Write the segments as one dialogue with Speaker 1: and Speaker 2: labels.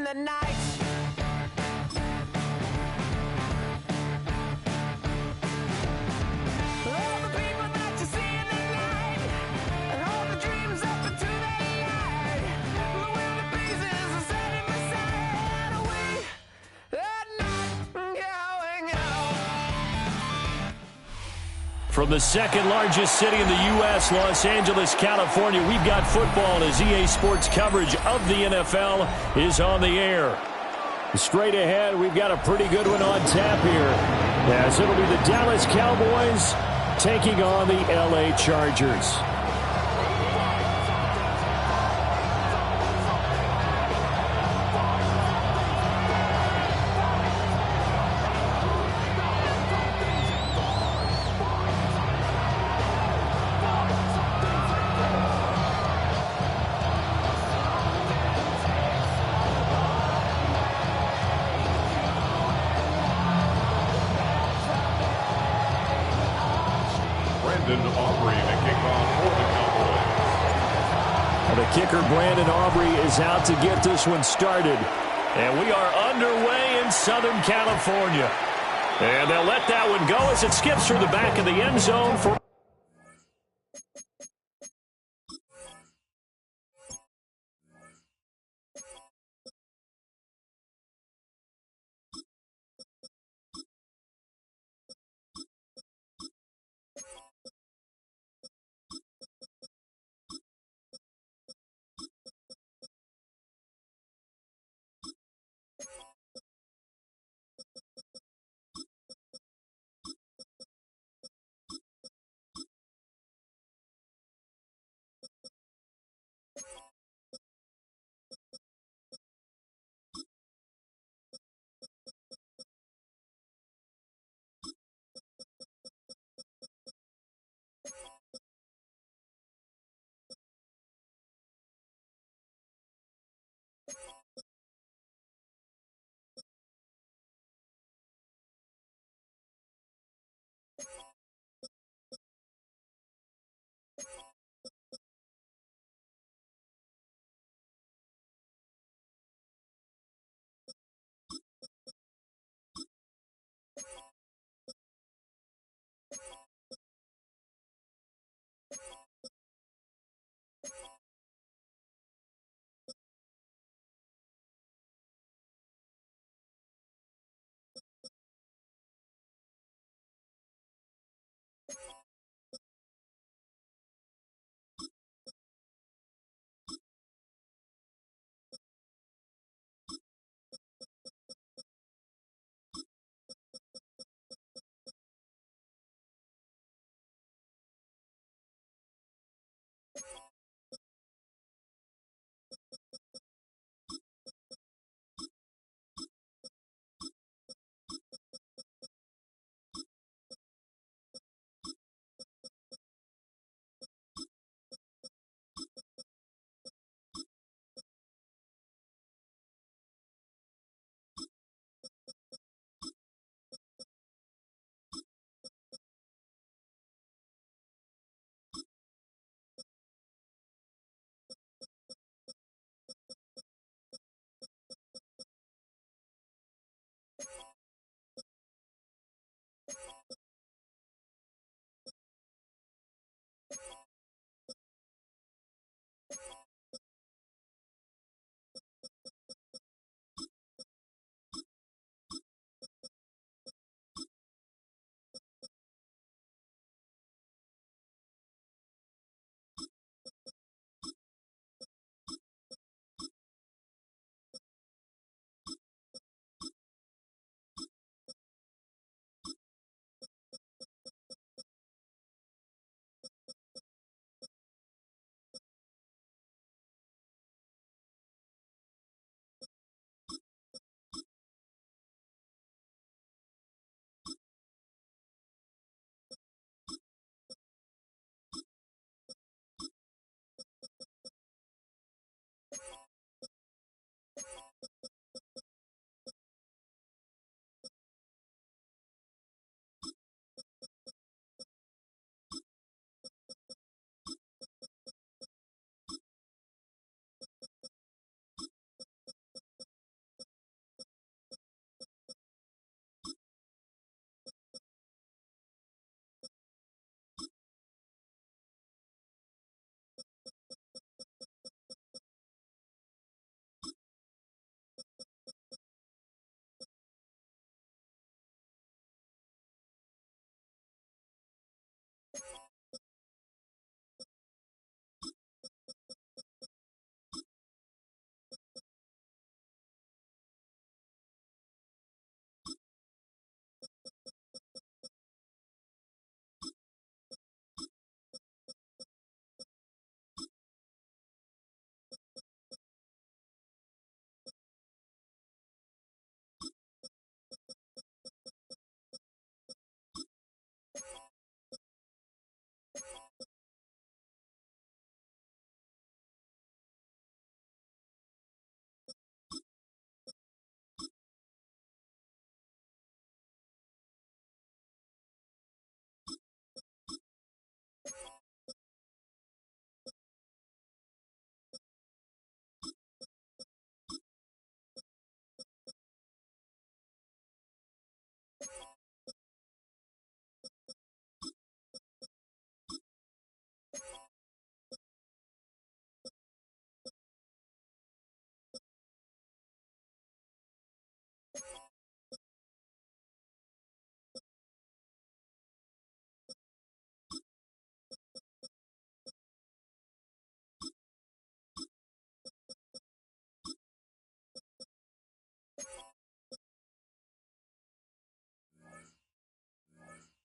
Speaker 1: the night. All the people that you see in the night, and all the dreams up into the light. The wind breezes are setting aside. We are not going out.
Speaker 2: From the second largest city in the U.S., Los Angeles, California, we've got football as EA Sports coverage of the NFL is on the air. Straight ahead, we've got a pretty good one on tap here, as it'll be the Dallas Cowboys taking on the L.A. Chargers. The kicker, Brandon Aubrey, is out to get this one started. And we are underway in Southern California. And they'll let that one go as it skips through the back of the end zone for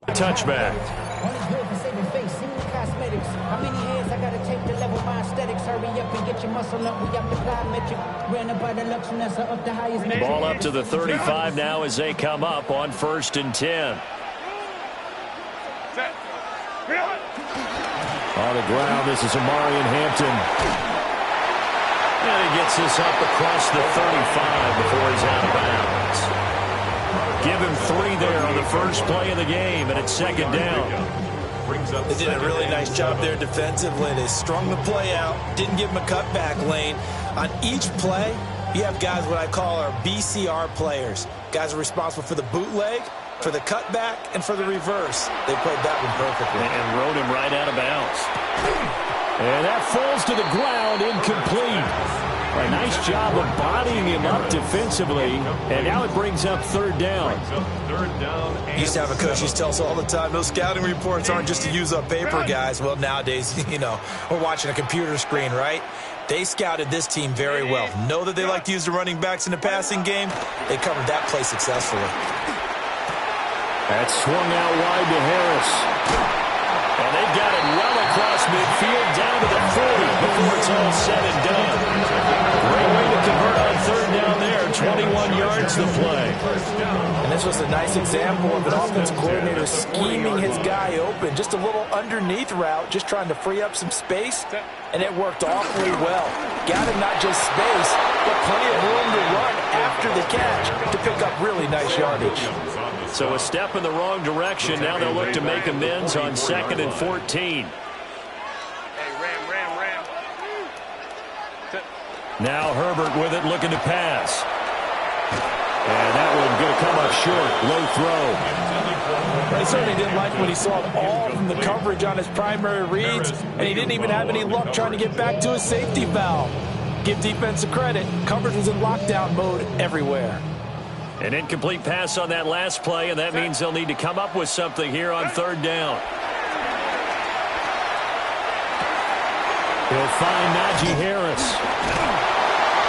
Speaker 2: Touchback.
Speaker 3: On his way for saving face, seen the cosmetics. How many hands I gotta take to level my aesthetics? Hurry up and get your muscle up. We up the plyometric. Ran up by the Lux and that's up the highest metric.
Speaker 2: Ball up to the 35 now as they come up on 1st and 10. On the ground, this is Amarian Hampton. And he gets this up across the 35 before he's out of bounds. Give him 3 there on the first play of the game, and it's 2nd down.
Speaker 4: They did a really nice job there defensively. They strung the play out, didn't give him a cutback lane. On each play, you have guys what I call our BCR players. Guys are responsible for the bootleg, for the cutback, and for the reverse. They played that one perfectly.
Speaker 2: And rode him right out of bounds. And that falls to the ground, incomplete. A nice job of bodying him up defensively, and now it brings up 3rd down.
Speaker 4: He used to have a coach who used to tell us all the time, those scouting reports aren't just to use up paper, guys. Well, nowadays, we're watching a computer screen, right? They scouted this team very well. Know that they like to use the running backs in the passing game. They covered that play successfully.
Speaker 2: That swung out wide to Harris. And they've got it well across midfield down to the 40 before it's all said and done. Great way to convert on 3rd down there. 21 yards to play.
Speaker 4: And this was a nice example of an offensive coordinator scheming his guy open. Just a little underneath route, just trying to free up some space. And it worked awfully well. Got him not just space, but plenty of room to run after the catch to pick up really nice yardage.
Speaker 2: So a step in the wrong direction. Now they'll look to make amends on 2nd and 14. Now Herbert with it, looking to pass. And that one going to come up short. Low throw.
Speaker 4: He certainly didn't like what he saw all from the coverage on his primary reads, and he didn't even have any luck trying to get back to his safety valve. Give defense credit. Coverage was in lockdown mode everywhere.
Speaker 2: An incomplete pass on that last play, and that means they'll need to come up with something here on 3rd down. He'll find Najee Harris.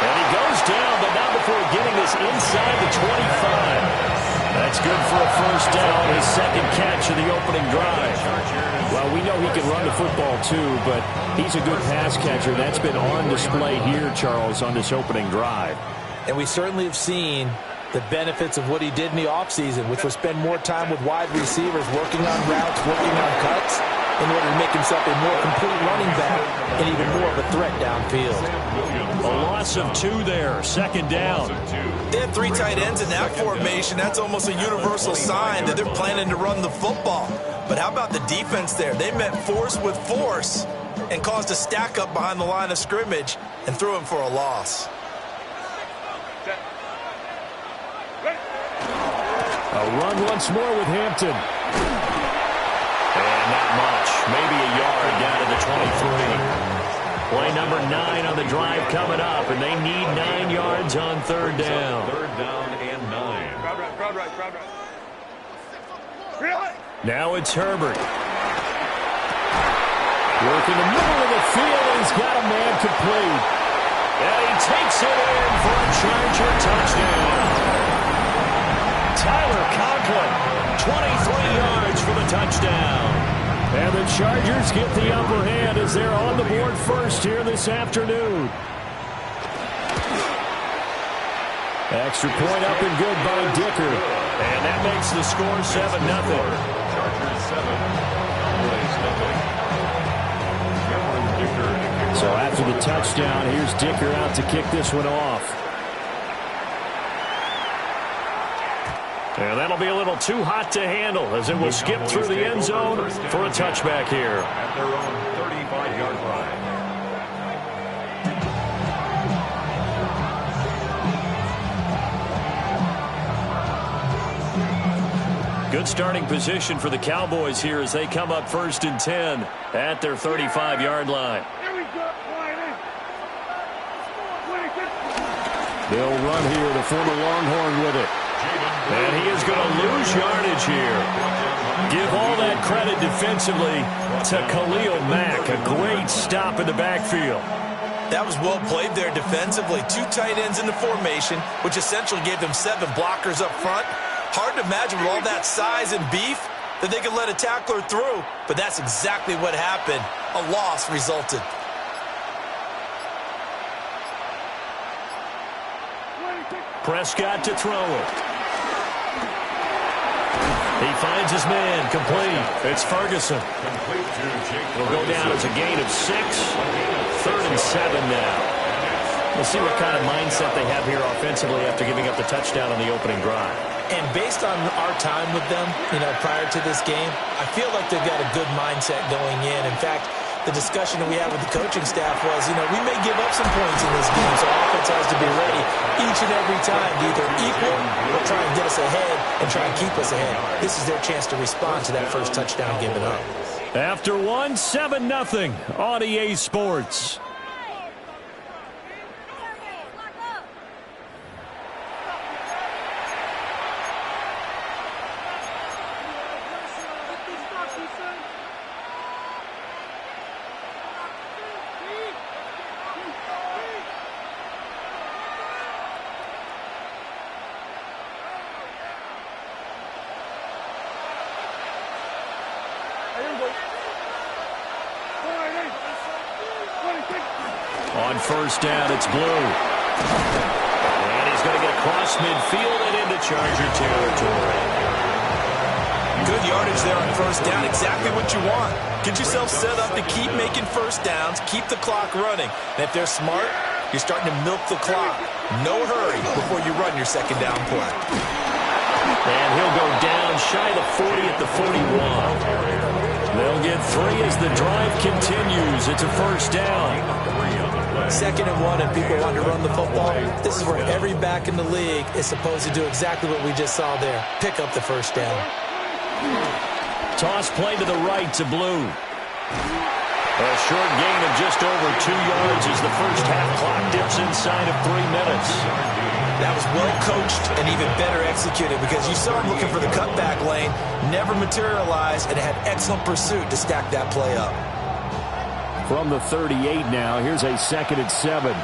Speaker 2: And he goes down, but not before getting this inside the 25. That's good for a 1st down, his 2nd catch of the opening drive. Well, we know he can run the football too, but he's a good pass catcher. That's been on display here, Charles, on this opening drive.
Speaker 4: And we certainly have seen the benefits of what he did in the offseason, which was spend more time with wide receivers, working on routes, working on cuts, in order to make himself a more complete running back and even more of a threat downfield.
Speaker 2: A loss of 2 there, 2nd down.
Speaker 4: They have 3 tight ends in that formation. That's almost a universal sign that they're planning to run the football. But how about the defense there? They met force with force and caused a stack up behind the line of scrimmage and threw him for a loss.
Speaker 2: A run once more with Hampton. And not much. Maybe a yard down to the 23. Play number 9 on the drive coming up, and they need 9 yards on 3rd down.
Speaker 5: 3rd down and 9. Crowd right.
Speaker 2: Now it's Herbert. Working the middle of the field, and he's got a man complete. And he takes it in for a Charger touchdown. Tyler Conklin, 23 yards for the touchdown. And the Chargers get the upper hand as they're on the board first here this afternoon. Extra point up and good by Dicker. And that makes the score 7-0.
Speaker 5: Chargers 7. Cowboys nothing.
Speaker 2: So after the touchdown, here's Dicker out to kick this one off. And that'll be a little too hot to handle as it will skip through the end zone for a touchback here.
Speaker 5: At their own 35-yard line.
Speaker 2: Good starting position for the Cowboys here as they come up 1st and 10 at their 35-yard line. They'll run here, the former Longhorn with it. And he is going to lose yardage here. Give all that credit defensively to Khalil Mack. A great stop in the backfield.
Speaker 4: That was well played there defensively. 2 tight ends in the formation, which essentially gave them 7 blockers up front. Hard to imagine with all that size and beef that they could let a tackler through, but that's exactly what happened. A loss resulted.
Speaker 2: Prescott to throw it. He finds his man, complete. It's Ferguson. It'll go down as a gain of 6. 3rd and 7 now. We'll see what kind of mindset they have here offensively after giving up the touchdown on the opening drive.
Speaker 4: And based on our time with them, prior to this game, I feel like they've got a good mindset going in. In fact, the discussion that we had with the coaching staff was, we may give up some points in this game, so offense has to be ready each and every time to either equal or try and get us ahead and try and keep us ahead. This is their chance to respond to that first touchdown given up.
Speaker 2: After 1, 7-0 on EA Sports. On first down, it's Blue. And he's going to get across midfield and into Charger territory.
Speaker 4: Good yardage there on first down. Exactly what you want. Get yourself set up to keep making first downs, keep the clock running. And if they're smart, you're starting to milk the clock. No hurry before you run your second down play.
Speaker 2: And he'll go down shy of the 40 at the 41. They'll get 3 as the drive continues. It's a first down.
Speaker 4: 2nd and 1 and people want to run the football. This is where every back in the league is supposed to do exactly what we just saw there. Pick up the first down.
Speaker 2: Toss play to the right to Blue. A short gain of just over 2 yards as the first half clock dips inside of 3 minutes.
Speaker 4: That was well coached and even better executed because you saw him looking for the cutback lane, never materialized, and had excellent pursuit to stack that play up.
Speaker 2: From the 38 now, here's a 2nd and 7.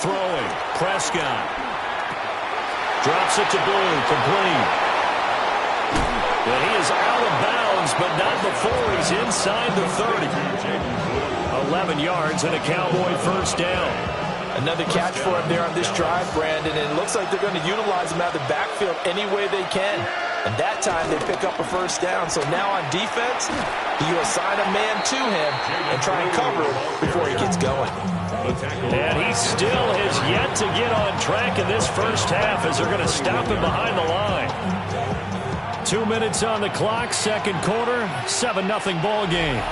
Speaker 2: Throwing, Prescott. Drops it to Blue, complete. And he is out of bounds, but not before he's inside the 30. 11 yards and a Cowboy first down.
Speaker 4: Another catch for him there on this drive, Brandon, and it looks like they're going to utilize him out of the backfield any way they can. And that time they pick up a first down. So now on defense, you assign a man to him and try and cover him before he gets going.
Speaker 2: And he still has yet to get on track in this first half as they're going to stop him behind the line. 2 minutes on the clock, second quarter, 7-0 ball game.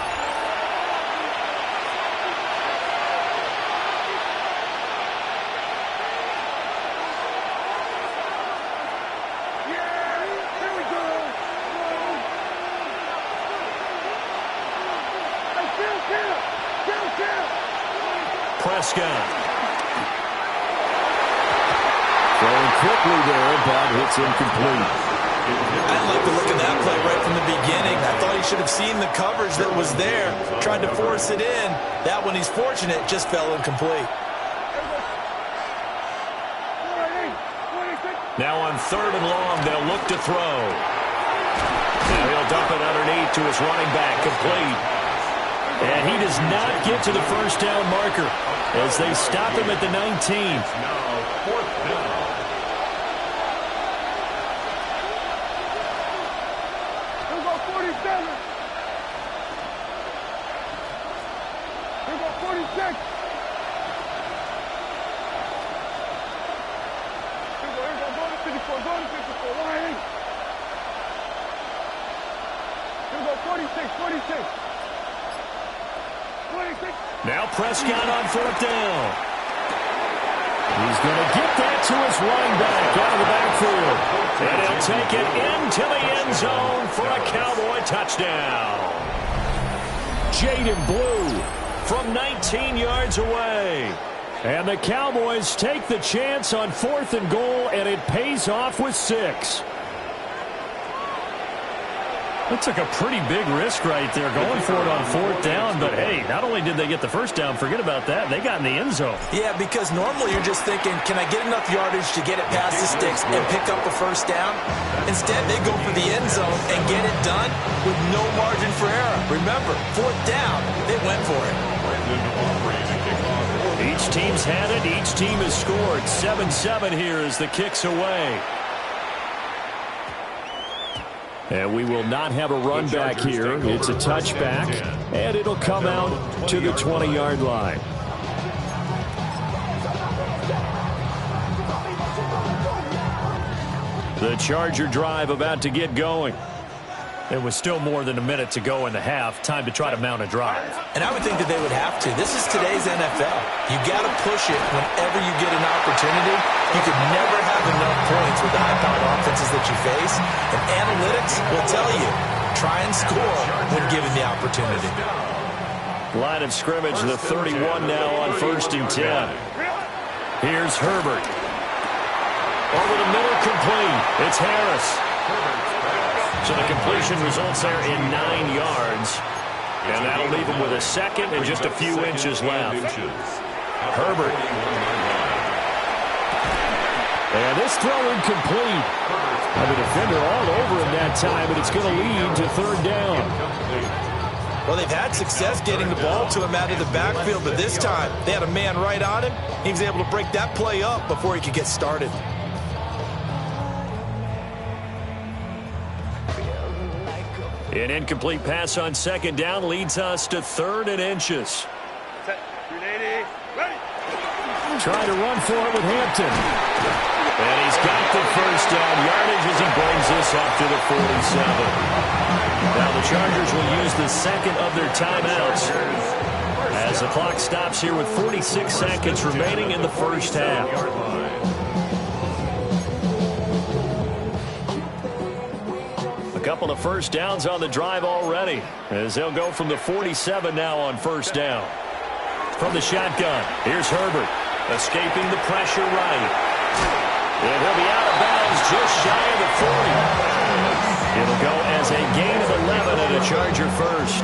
Speaker 2: Prescott. Throwing quickly there, but it's incomplete.
Speaker 4: I like the look of that play right from the beginning. I thought he should have seen the coverage that was there, tried to force it in. That one, he's fortunate, just fell incomplete.
Speaker 2: Now on 3rd and long, they'll look to throw. Now he'll dump it underneath to his running back, complete. And he does not get to the first down marker as they stop him at the 19. Now Prescott on 4th down. He's going to get that to his running back out of the backfield. And he'll take it into the end zone for a Cowboy touchdown. Jaden Blue from 19 yards away. And the Cowboys take the chance on 4th and goal, and it pays off with 6. That took a pretty big risk right there, going for it on 4th down. But, hey, not only did they get the first down, forget about that, they got in the end zone.
Speaker 4: Yeah, because normally you're just thinking, can I get enough yardage to get it past the sticks and pick up a first down? Instead, they go for the end zone and get it done with no margin for error. Remember, 4th down, they went for it.
Speaker 2: Each team's had it. Each team has scored. 7-7 here as the kick's away. And we will not have a run back here. It's a touchback, and it'll come out to the 20-yard line. The Charger drive about to get going. There was still more than a minute to go in the half. Time to try to mount a drive.
Speaker 4: And I would think that they would have to. This is today's NFL. You got to push it whenever you get an opportunity. You could never have enough points with the high-powered offenses that you face. And analytics will tell you, try and score when given the opportunity.
Speaker 2: Line of scrimmage, the 31 now on 1st and 10. Here's Herbert. Over the middle, complete. It's Harris. So the completion results there in 9 yards. And that'll leave him with a second and just a few inches left. Herbert. And this throw incomplete. The defender all over him that time, but it's going to lead to 3rd down.
Speaker 4: Well, they've had success getting the ball to him out of the backfield, but this time they had a man right on him. He was able to break that play up before he could get started.
Speaker 2: An incomplete pass on 2nd down leads us to 3rd and inches. Trying to run for it with Hampton. And he's got the first down yardage as he brings this up to the 47. Now the Chargers will use the second of their timeouts as the clock stops here with 46 seconds remaining in the first half. A couple of first downs on the drive already as they'll go from the 47 now on 1st down. From the shotgun, here's Herbert escaping the pressure right. And he'll be out of bounds just shy of the 40. It'll go as a gain of 11 and a Charger first.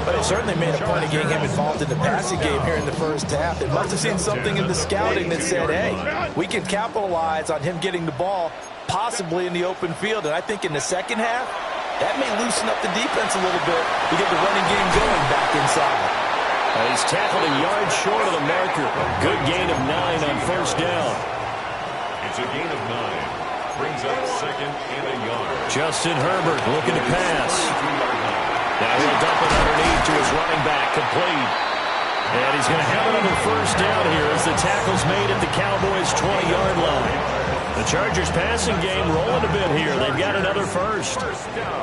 Speaker 4: But it certainly made a point of getting him involved in the passing game here in the first half. They must have seen something in the scouting that said, hey, we can capitalize on him getting the ball possibly in the open field. And I think in the second half, that may loosen up the defense a little bit to get the running game going back inside.
Speaker 2: He's tackled a yard short of the marker. Good gain of 9 on 1st down.
Speaker 5: It's a gain of 9. Brings up 2nd and a yard.
Speaker 2: Justin Herbert looking to pass. Now he'll dump it underneath to his running back, complete. And he's going to have another first down here as the tackle's made at the Cowboys' 20-yard line. The Chargers passing game rolling a bit here. They've got another first.
Speaker 5: First down.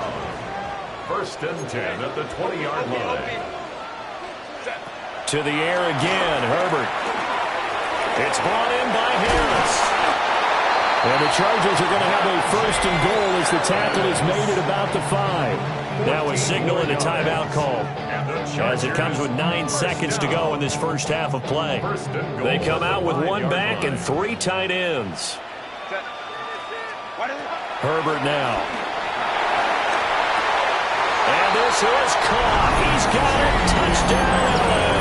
Speaker 5: 1st and 10 at the 20-yard line.
Speaker 2: To the air again, Herbert. It's brought in by Harris. And the Chargers are going to have a 1st and goal as the tackle is made at about the 5. Now a signal and a timeout call as it comes with 9 seconds to go in this first half of play. They come out with 1 back and 3 tight ends. Herbert now. And this is caught. He's got it. Touchdown, LA.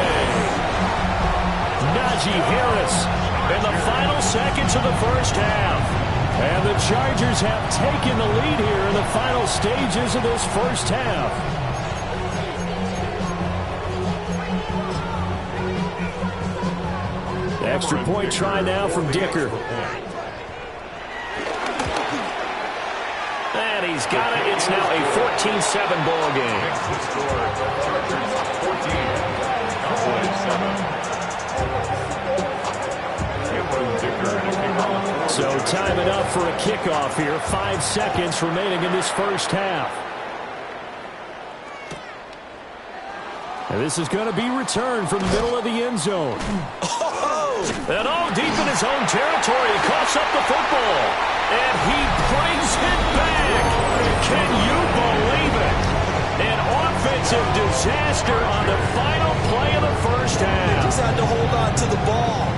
Speaker 2: Najee Harris in the final seconds of the first half. And the Chargers have taken the lead here in the final stages of this first half. The extra point try now from Dicker. And he's got it. It's now a 14-7 ball game.
Speaker 5: Chargers 14. Cowboys 7.
Speaker 2: So time it up for a kickoff here. 5 seconds remaining in this first half. And this is going to be returned from the middle of the end zone. And all deep in his own territory, he coughs up the football. And he brings it back. Can you believe it? An offensive disaster on the final play of the first half.
Speaker 4: Just had to hold on to the ball.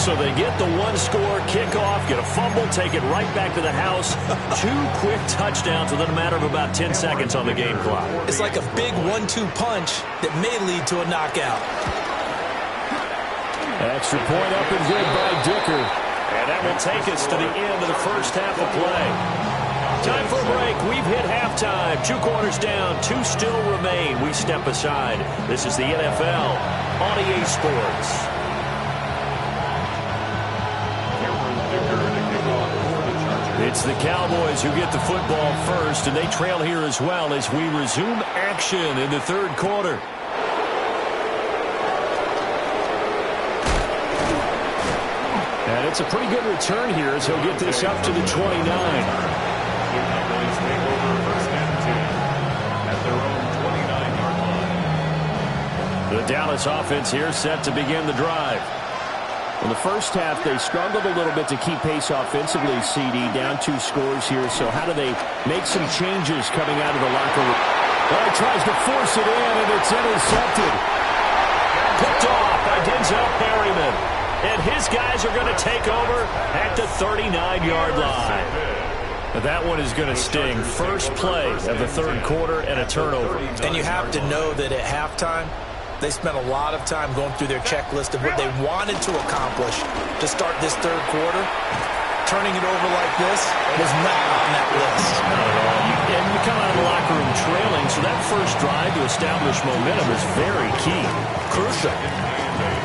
Speaker 2: So they get the one-score kickoff, get a fumble, take it right back to the house. 2 quick touchdowns within a matter of about 10 seconds on the game clock.
Speaker 4: It's like a big 1-2 punch that may lead to a knockout.
Speaker 2: Extra point up and good by Dicker. And that will take us to the end of the first half of play. Time for a break. We've hit halftime. 2 quarters down, 2 still remain. We step aside. This is the NFL on EA Sports. It's the Cowboys who get the football first, and they trail here as well as we resume action in the third quarter. And it's a pretty good return here as he'll get this up to the 29. The Dallas offense here set to begin the drive. In the first half, they struggled a little bit to keep pace offensively, CD, down 2 scores here. So how do they make some changes coming out of the locker room? Well, he tries to force it in, and it's intercepted. Picked off by Denzel Perryman. And his guys are going to take over at the 39-yard line. That one is going to sting. First play of the third quarter and a turnover.
Speaker 4: And you have to know that at halftime, they spent a lot of time going through their checklist of what they wanted to accomplish to start this third quarter. Turning it over like this was not on that list.
Speaker 2: Not at all. And you come out of the locker room trailing, so that first drive to establish momentum is very key.
Speaker 4: Crucial.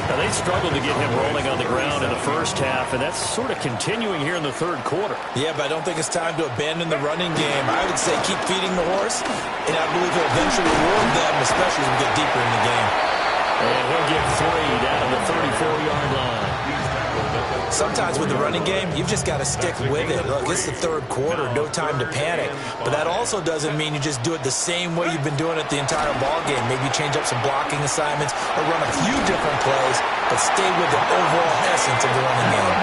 Speaker 2: Now, they struggled to get him rolling on the ground in the first half, and that's sort of continuing here in the third quarter.
Speaker 4: Yeah, but I don't think it's time to abandon the running game. I would say keep feeding the horse, and I believe he'll eventually reward them, especially as we get deeper in the game.
Speaker 2: And he'll get 3 down to the 34-yard line.
Speaker 4: Sometimes with the running game, you've just got to stick with it. Look, it's the third quarter, no time to panic. But that also doesn't mean you just do it the same way you've been doing it the entire ball game. Maybe change up some blocking assignments or run a few different plays, but stay with the overall essence of the running game.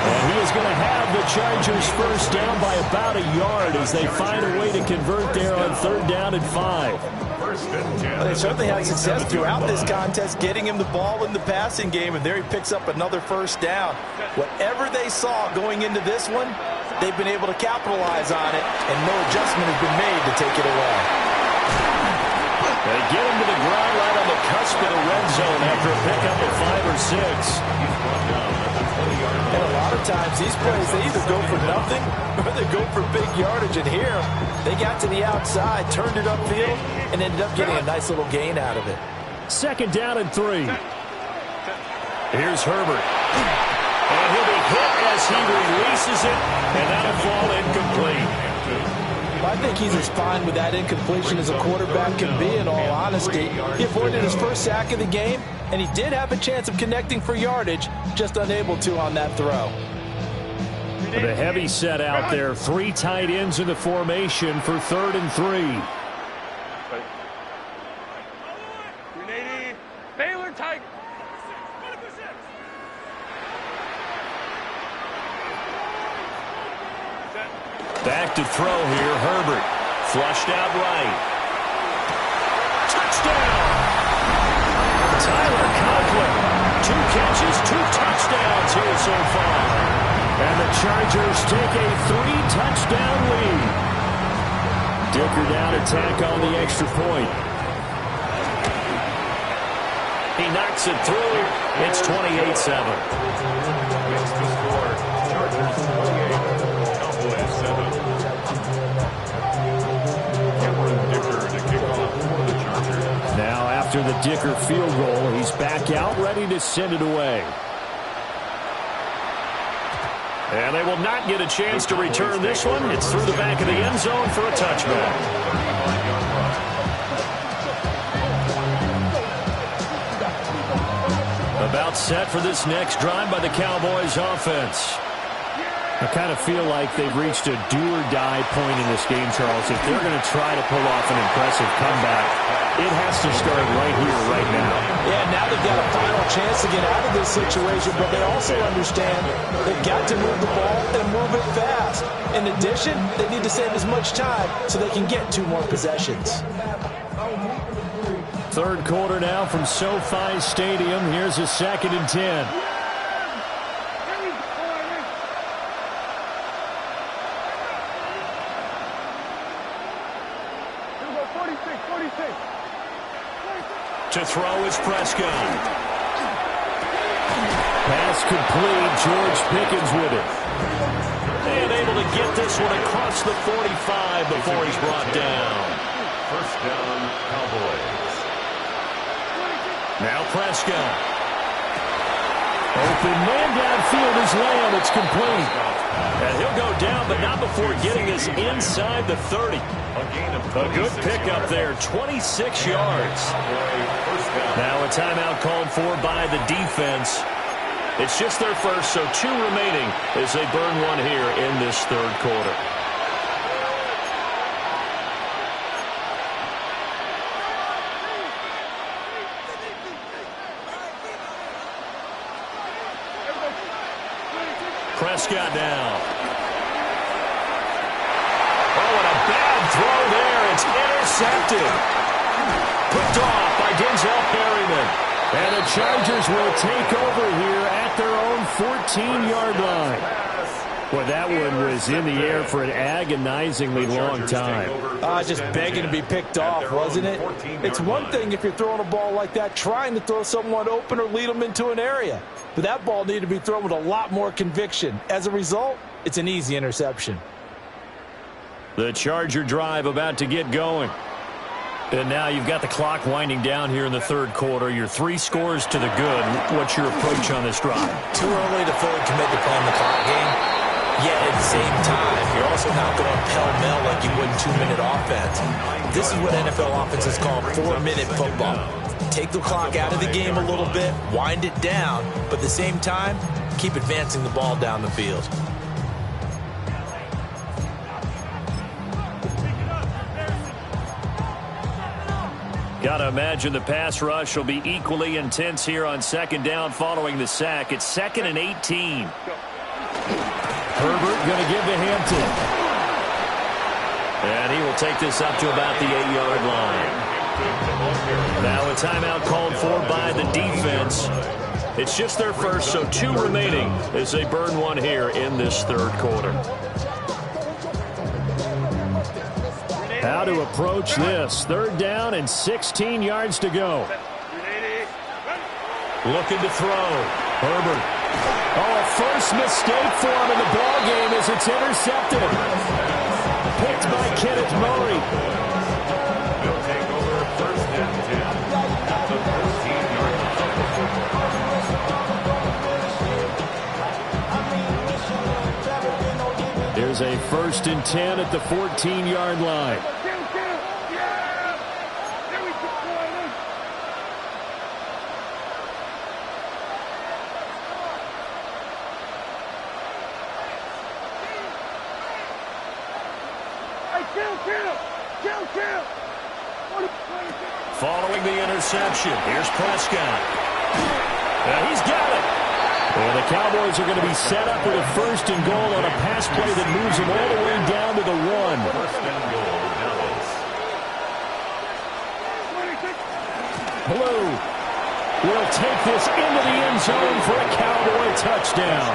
Speaker 2: And he is going to have the Chargers first down by about a yard as they find a way to convert there on 3rd down and 5.
Speaker 6: Well, they certainly had success throughout this contest, getting him the ball in the passing game, and there he picks up another first down. Whatever they saw going into this one, they've been able to capitalize on it, and no adjustment has been made to take it away.
Speaker 2: They get him to the ground right on the cusp of the red zone after a pickup of 5 or 6.
Speaker 6: And a lot of times, these plays, they either go for nothing or they go for big yardage. And here, they got to the outside, turned it upfield, and ended up getting a nice little gain out of it.
Speaker 2: 2nd down and 3. Here's Herbert. And he'll be hit as he releases it, and that'll fall incomplete.
Speaker 6: I think he's as fine with that incompletion as a quarterback can be, in all honesty. He avoided his first sack of the game, and he did have a chance of connecting for yardage, just unable to on that throw.
Speaker 2: The heavy set out there. 3 tight ends in the formation for 3rd and 3.
Speaker 7: Baylor Tiger.
Speaker 2: Back to throw here, Herbert. Flushed out right. Touchdown! Tyler Conklin. 2 catches, 2 touchdowns here so far. And the Chargers take a 3-touchdown lead. Dicker down to tack on the extra point. He knocks it through. It's 28-7.
Speaker 5: Makes the score. Chargers 28, Cowboys 7. Cameron Dicker to kick off for the Chargers.
Speaker 2: Now after the Dicker field goal, he's back out ready to send it away. And they will not get a chance to return this one. It's through the back of the end zone for a touchback. About set for this next drive by the Cowboys offense. I kind of feel like they've reached a do-or-die point in this game, Charles. If they're going to try to pull off an impressive comeback, it has to start right here, right now.
Speaker 6: Yeah, now they've got a final chance to get out of this situation, but they also understand they've got to move the ball and move it fast. In addition, they need to save as much time so they can get 2 more possessions.
Speaker 2: Third quarter now from SoFi Stadium. Here's a 2nd and 10. To throw is Prescott. Pass complete. George Pickens with it. And able to get this one across the 45 before he's brought down.
Speaker 5: First down, Cowboys.
Speaker 2: Now Prescott. Open man downfield is Lamb. It's complete. And he'll go down, but not before getting this inside the 30. A good pickup there, 26 yards. Now a timeout called for by the defense. It's just their first, so 2 remaining as they burn one here in this third quarter. Prescott now. Oh, and a bad throw there. It's intercepted. Picked off by Denzel Perryman. And the Chargers will take over here at their own 14-yard line. Well, that one was in the air for an agonizingly long time.
Speaker 6: Just begging to be picked off, wasn't it? It's one thing if you're throwing a ball like that, trying to throw someone open or lead them into an area. But that ball needed to be thrown with a lot more conviction. As a result, it's an easy interception.
Speaker 2: The Charger drive about to get going. And now you've got the clock winding down here in the third quarter. You're 3 scores to the good. What's your approach on this drive?
Speaker 4: Too early to fully commit to playing the clock game. Yet at the same time, you're also not going pell-mell like you would in 2-minute offense. This is what NFL offenses call 4-minute football. Take the clock out of the game a little bit, wind it down, but at the same time, keep advancing the ball down the field.
Speaker 2: Got to imagine the pass rush will be equally intense here on second down following the sack. It's 2nd and 18. Herbert going to give to Hampton. And he will take this up to about the 8-yard line. Now a timeout called for by the defense. It's just their first, so 2 remaining as they burn one here in this third quarter. How to approach this. 3rd down and 16 yards to go. Looking to throw. Herbert. Oh, a first mistake for him in the ball game as it's intercepted. Picked by Kenneth Murray.
Speaker 5: They'll take over first and 10 at the 14-yard line.
Speaker 2: Here's a 1st and 10 at the 14-yard line. Following the interception, here's Prescott. He's got it. And the Cowboys are going to be set up with a 1st and goal on a pass play that moves them all the way down to the 1.
Speaker 5: First and goal, Dallas.
Speaker 2: Blue will take this into the end zone for a Cowboy touchdown.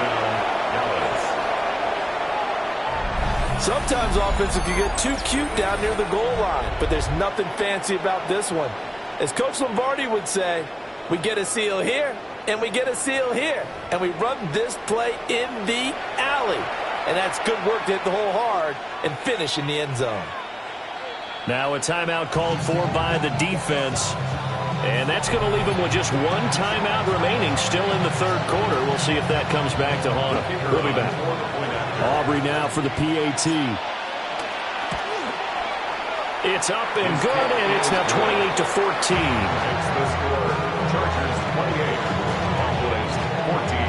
Speaker 6: Sometimes offense can get too cute down near the goal line, but there's nothing fancy about this one. As Coach Lombardi would say, we get a seal here, and we get a seal here, and we run this play in the alley. And that's good work to hit the hole hard and finish in the end zone.
Speaker 2: Now a timeout called for by the defense. And that's going to leave them with just 1 timeout remaining still in the third quarter. We'll see if that comes back to haunt them. We'll be back. Aubrey now for the PAT. It's up and good, and it's now 28-14.
Speaker 5: It's the score. Chargers 28, Cowboys 14.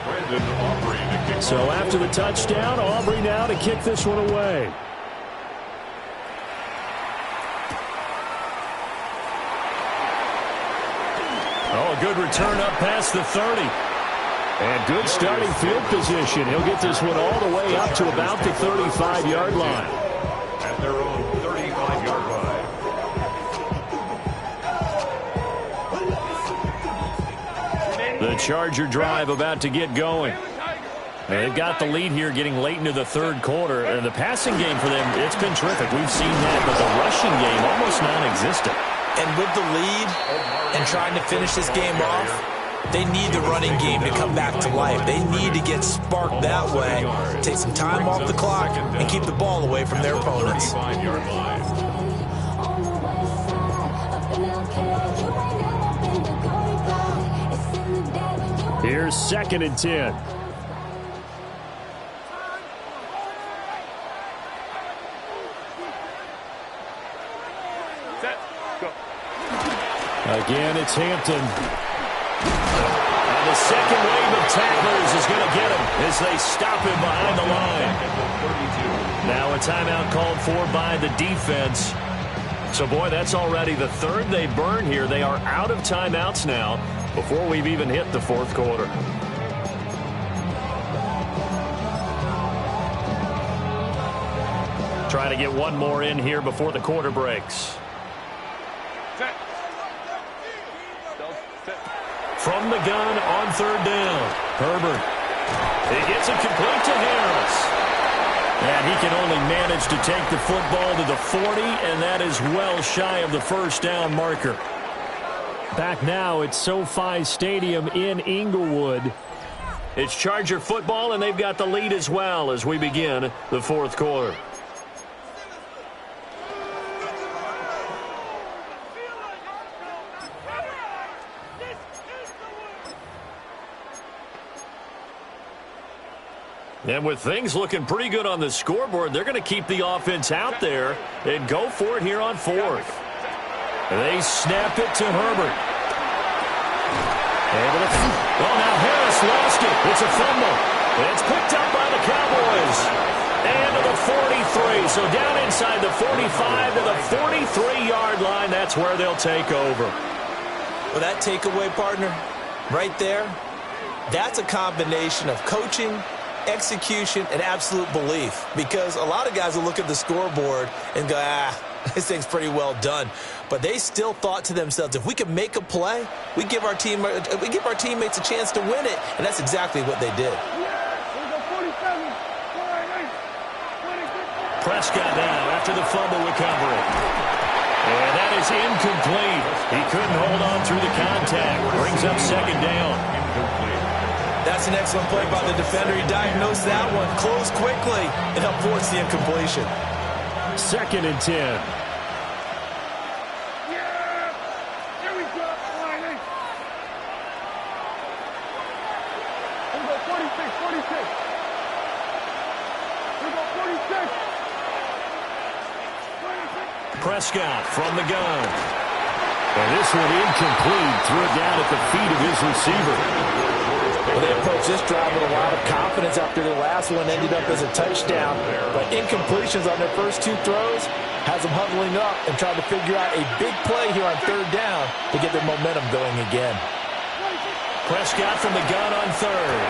Speaker 5: Brandon Aubrey to kick.
Speaker 2: So after the touchdown, Aubrey now to kick this one away. Oh, a good return up past the 30. And good starting field position. He'll get this one all the way up to about the 35-yard line.
Speaker 5: At their own 35-yard line.
Speaker 2: The Charger drive about to get going. They've got the lead here getting late into the third quarter. And the passing game for them, it's been terrific. We've seen that, but the rushing game almost non-existent.
Speaker 6: And with the lead and trying to finish this game off, they need the running game to come back to life. They need to get sparked that way, take some time off the clock, and keep the ball away from their opponents.
Speaker 2: Here's 2nd and 10. Again, it's Hampton. And the second wave of tacklers is going to get him as they stop him behind the line. Now a timeout called for by the defense. So, boy, that's already the third they burn here. They are out of timeouts now before we've even hit the fourth quarter. Trying to get one more in here before the quarter breaks. From the gun on third down, Herbert. He gets it complete to Harris. And he can only manage to take the football to the 40, and that is well shy of the first down marker. Back now at SoFi Stadium in Inglewood. It's Charger football, and they've got the lead as well as we begin the fourth quarter. And with things looking pretty good on the scoreboard, they're going to keep the offense out there and go for it here on fourth. They snap it to Herbert. Well, now Harris lost it. It's a fumble. It's picked up by the Cowboys. And to the 43. So down inside the 45 to the 43-yard line. That's where they'll take over.
Speaker 6: Well, that takeaway, partner, right there, that's a combination of coaching, execution, and absolute belief, because a lot of guys will look at the scoreboard and go, this thing's pretty well done. But they still thought to themselves, if we can make a play, we give our teammates a chance to win it, and that's exactly what they did.
Speaker 2: Prescott now after the fumble recovery. And that is incomplete. He couldn't hold on through the contact. Brings up second down.
Speaker 6: That's an excellent play by the defender. He diagnosed that one, closed quickly, and helped force the incompletion.
Speaker 2: 2nd and 10.
Speaker 1: Here we go. Here we go, 46. Here we go, 46.
Speaker 2: Prescott from the gun. And this one incomplete. Threw it down at the feet of his receiver.
Speaker 6: Well, they approached this drive with a lot of confidence after the last one ended up as a touchdown. But incompletions on their first two throws has them huddling up and trying to figure out a big play here on third down to get their momentum going again.
Speaker 2: Prescott from the gun on third.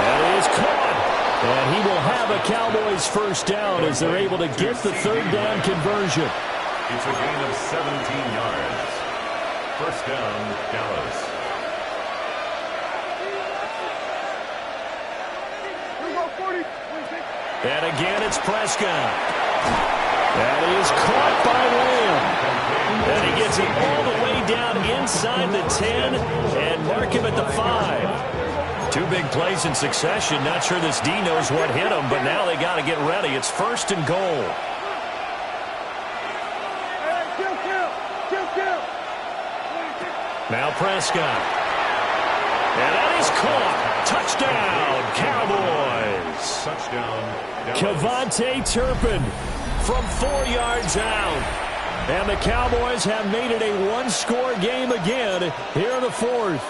Speaker 2: That is caught. And he will have a Cowboys first down as they're able to get the third down conversion.
Speaker 5: It's a gain of 17 yards. First down, Dallas.
Speaker 2: And again, it's Prescott. That is caught by Lamb. And he gets it all the way down inside the 10 and mark him at the 5. Two big plays in succession. Not sure this D knows what hit him, but now they got to get ready. It's first and goal. Now Prescott. And that is caught. Touchdown, Cowboys.
Speaker 5: Touchdown,
Speaker 2: Kevontae Turpin from 4 yards out. And the Cowboys have made it a one-score game again here in the fourth.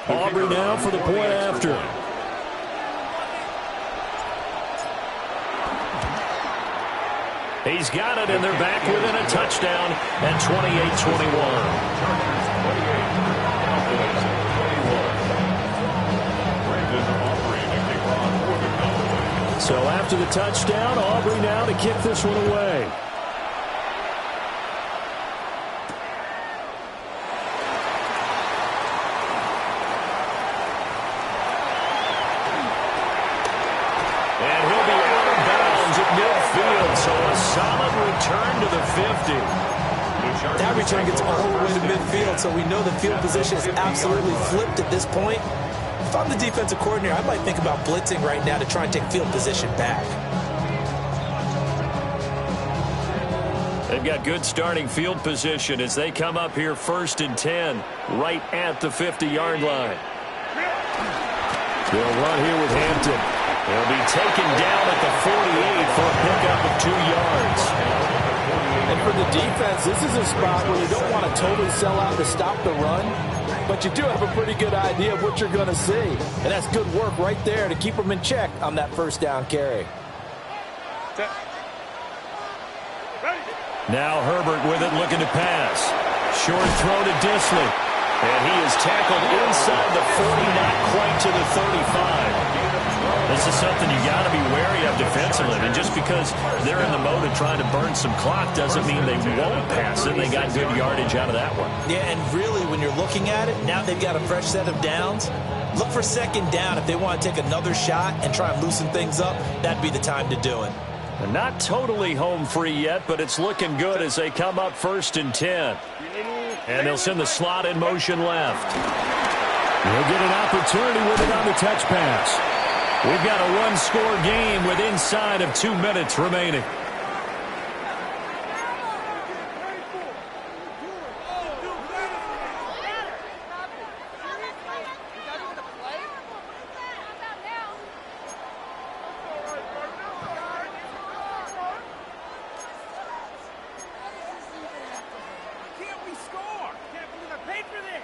Speaker 2: Aubrey now for the point after. He's got it, and they're back within a touchdown at 28-21. So after the touchdown, Aubrey now to kick this one away. And he'll be out of bounds at midfield, so a solid return to the 50.
Speaker 6: That return gets all the way to midfield, so we know the field position is absolutely flipped at this point. If I'm the defensive coordinator, I might think about blitzing right now to try and take field position back.
Speaker 2: They've got good starting field position as they come up here 1st and 10, right at the 50-yard line. They'll run here with Hampton. They'll be taken down at the 48 for a pickup of 2 yards.
Speaker 6: And for the defense, this is a spot where you don't want to totally sell out to stop the run, but you do have a pretty good idea of what you're going to see. And that's good work right there to keep them in check on that first down carry.
Speaker 2: Now Herbert with it, looking to pass. Short throw to Disley. And he is tackled inside the 40, not quite to the 35. This is something you got to be wary of defensively. And just because they're in the mode of trying to burn some clock doesn't mean they won't pass it. They got good yardage out of that one.
Speaker 6: Yeah, and really, when you're looking at it, now they've got a fresh set of downs. Look for 2nd down. If they want to take another shot and try and loosen things up, that'd be the time to do it.
Speaker 2: And not totally home free yet, but it's looking good as they come up 1st and 10. And they'll send the slot in motion left. They'll get an opportunity with it on the touch pass. We've got a one-score game with inside of 2 minutes remaining.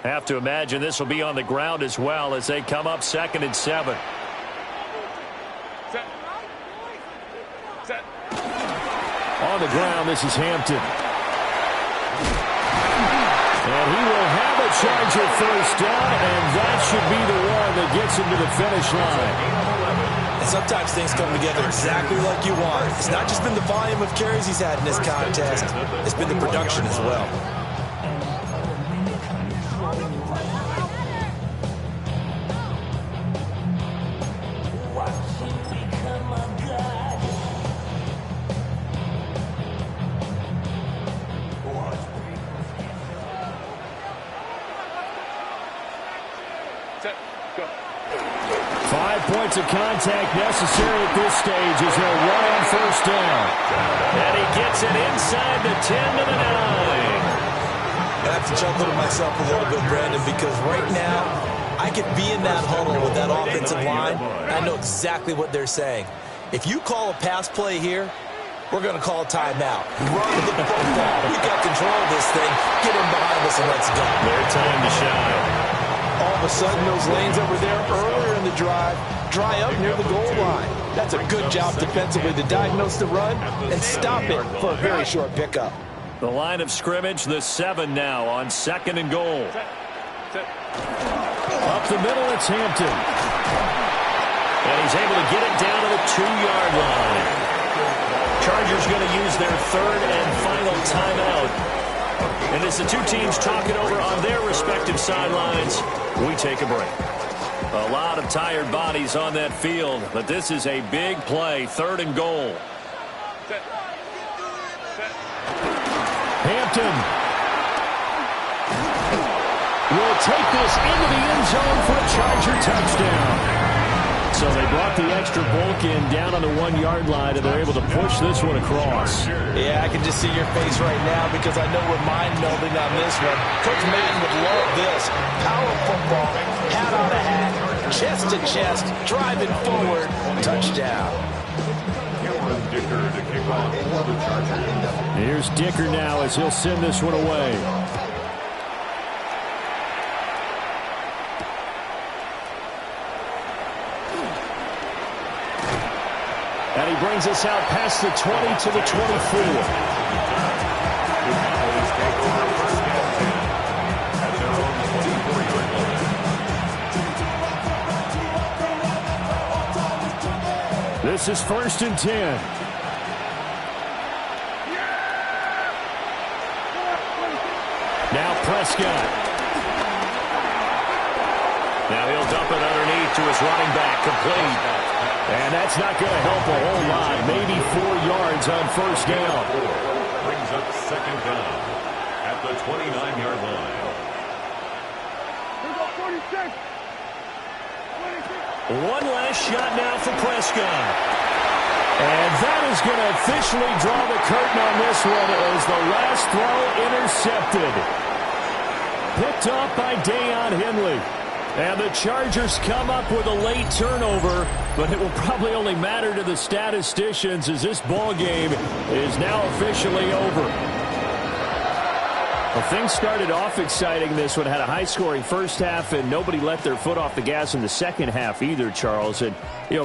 Speaker 2: Have to imagine this will be on the ground as well as they come up 2nd and 7. On the ground, this is Hampton. And he will have a Charger first down, and that should be the one that gets him to the finish line.
Speaker 6: And sometimes things come together exactly like you want. It's not just been the volume of carries he's had in this contest. It's been the production as well.
Speaker 2: Of contact necessary at this stage as they'll run on first down. And he gets it inside the 10 to the 9.
Speaker 6: I have to chuckle to myself a little bit, Brandon, because right now I could be in that huddle with that offensive line. I know exactly what they're saying. If you call a pass play here, we're going to call a timeout. Run the football. We got control of this thing. Get him behind us and let's go.
Speaker 2: Their time to shine.
Speaker 6: All of a sudden, those lanes that were there earlier in the drive dry up near the goal line. That's a good job defensively to diagnose the run and stop it for a very short pickup.
Speaker 2: The line of scrimmage, the 7 now on 2nd and goal. Up the middle, it's Hampton. And he's able to get it down to the 2-yard line. Chargers going to use their 3rd and final timeout. And as the two teams talk it over on their respective sidelines, we take a break. A lot of tired bodies on that field, but this is a big play, 3rd and goal. Hampton will take this into the end zone for a Charger touchdown. So they brought the extra bulk in down on the 1-yard line, and they're able to push this one across.
Speaker 6: Yeah, I can just see your face right now because I know we're mind-melding on this one. Coach Madden would love this. Power football, hat on a hat, chest to chest, driving forward, touchdown.
Speaker 2: Here's Dicker now as he'll send this one away. And he brings us out past the 20 to the 24. This is 1st and 10. Now Prescott. Now he'll dump it underneath to his running back, complete. And that's not going to help a whole lot. Maybe 4 yards on first down.
Speaker 5: Brings up second down at the 29-yard line.
Speaker 2: One last shot now for Prescott. And that is going to officially draw the curtain on this one as the last throw intercepted. Picked off by Deion Henley. And the Chargers come up with a late turnover, but it will probably only matter to the statisticians as this ball game is now officially over. Well, things started off exciting. This one had a high-scoring first half, and nobody let their foot off the gas in the second half either, Charles. And,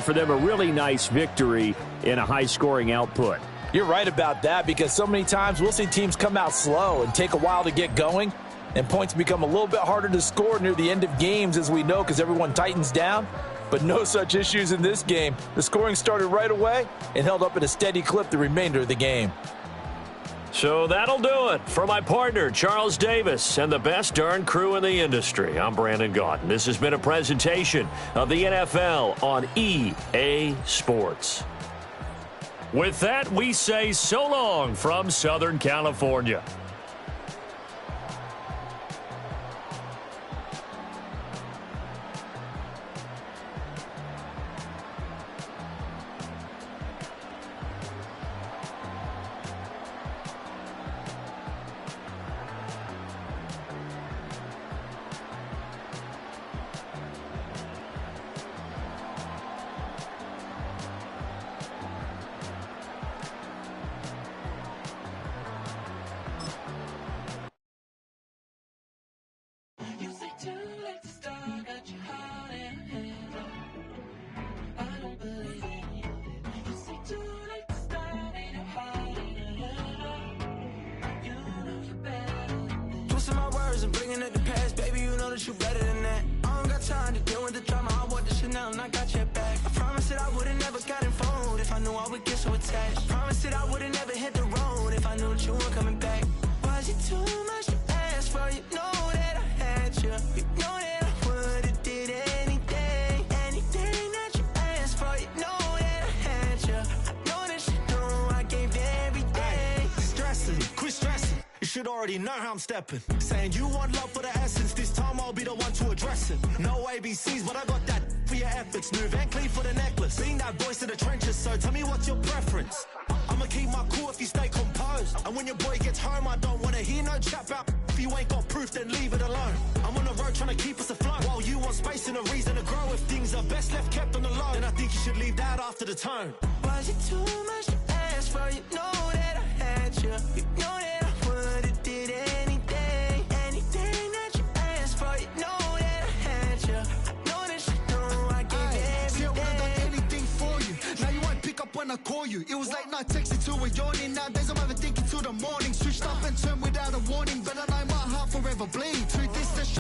Speaker 2: for them, a really nice victory in a high-scoring output.
Speaker 4: You're right about that because so many times we'll see teams come out slow and take a while to get going. And points become a little bit harder to score near the end of games, as we know, because everyone tightens down. But no such issues in this game. The scoring started right away and held up at a steady clip the remainder of the game.
Speaker 2: So that'll do it for my partner, Charles Davis, and the best darn crew in the industry. I'm Brandon Gaudin. This has been a presentation of the NFL on EA Sports. With that, we say so long from Southern California.
Speaker 7: Already know how I'm stepping. Saying you want love for the essence, this time I'll be the one to address it. No ABCs, but I got that for your efforts. New Van Cleef for the necklace. Being that voice in the trenches, so tell me what's your preference. I'ma keep my cool if you stay composed. And when your boy gets home, I don't wanna hear no chat about if you ain't got proof, then leave it alone. I'm on the road trying to keep us afloat. While you want space and a reason to grow. If things are best left kept on the low, then I think you should leave that after the tone. Was it too much to ask for? You know that I had you. You know that I would've did anything that you asked for. You know that I had you. I know that you know I gave everything. See, I would've done anything for you. Now you won't pick up when I call you. It was late night texting to a yawning. Nowadays I'm overthinking till the morning.